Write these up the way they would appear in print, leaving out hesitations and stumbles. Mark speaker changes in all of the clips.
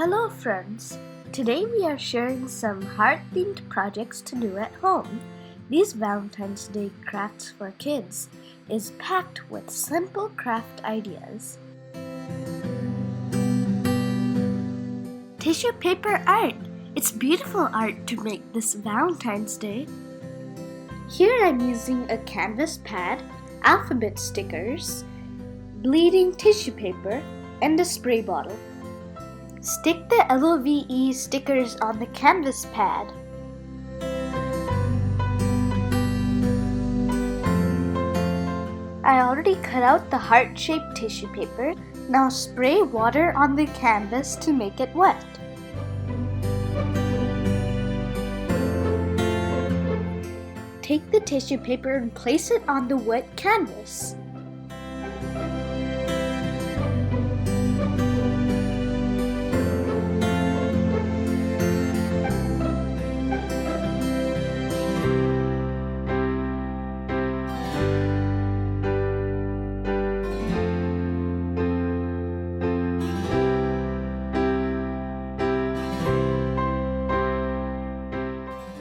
Speaker 1: Hello friends! Today we are sharing some heart-themed projects to do at home. These Valentine's Day crafts for kids is packed with simple craft ideas. Tissue paper art! It's beautiful art to make this Valentine's Day. Here I'm using a canvas pad, alphabet stickers, bleeding tissue paper, and a spray bottle. Stick the LOVE stickers on the canvas pad. I already cut out the heart-shaped tissue paper. Now spray water on the canvas to make it wet. Take the tissue paper and place it on the wet canvas.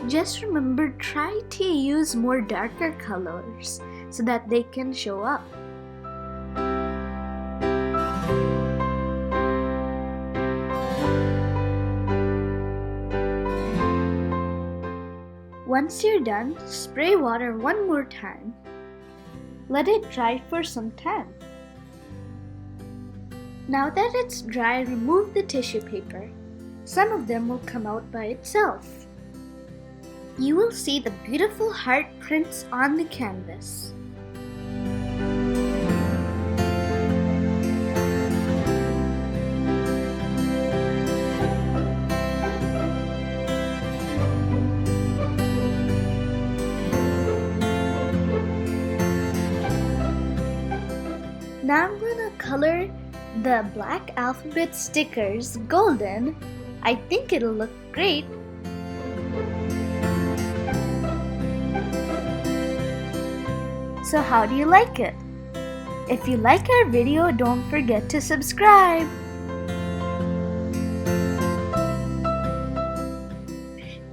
Speaker 1: Just remember, try to use more darker colors so that they can show up. Once you're done, spray water one more time. Let it dry for some time. Now that it's dry, remove the tissue paper. Some of them will come out by itself. You will see the beautiful heart prints on the canvas. Now I'm gonna color the black alphabet stickers golden. I think it'll look great. So how do you like it? If you like our video, don't forget to subscribe.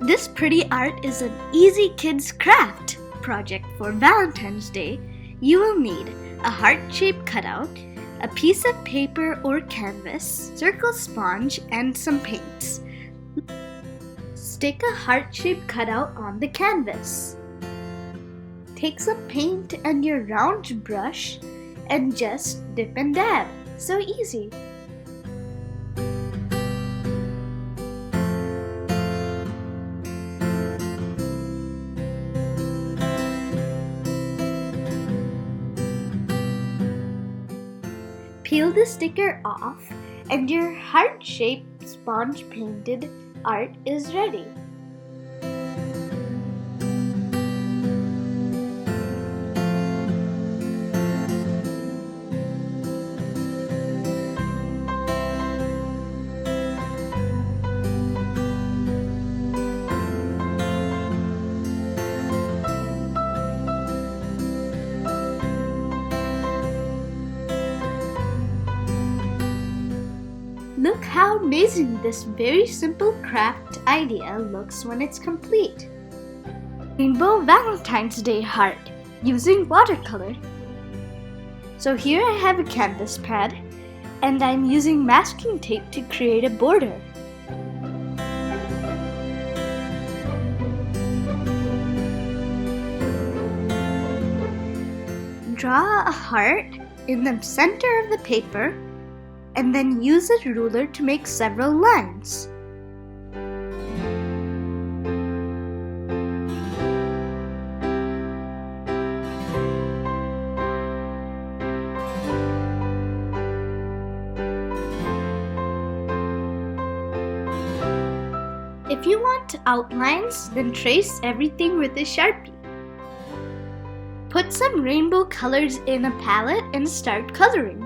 Speaker 1: This pretty art is an easy kids craft project for Valentine's Day. You will need a heart-shaped cutout, a piece of paper or canvas, circle sponge, and some paints. Stick a heart-shaped cutout on the canvas. Take some paint and your round brush and just dip and dab. So easy. Peel the sticker off and your heart-shaped sponge painted art is ready. Look how amazing this very simple craft idea looks when it's complete. Rainbow Valentine's Day heart using watercolor. So here I have a canvas pad and I'm using masking tape to create a border. Draw a heart in the center of the paper and then use a ruler to make several lines. If you want outlines, then trace everything with a Sharpie. Put some rainbow colors in a palette and start coloring.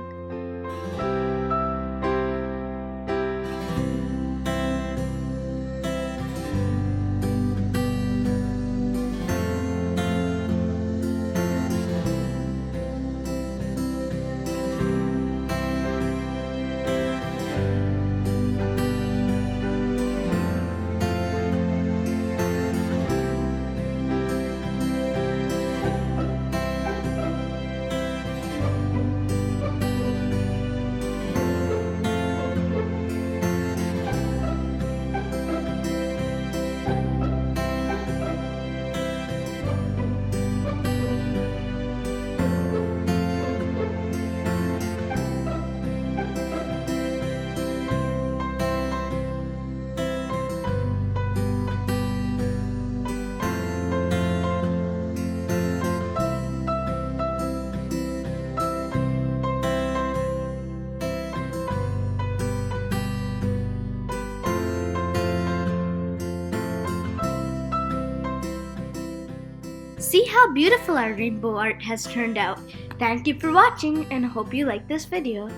Speaker 1: See how beautiful our rainbow art has turned out. Thank you for watching and hope you like this video.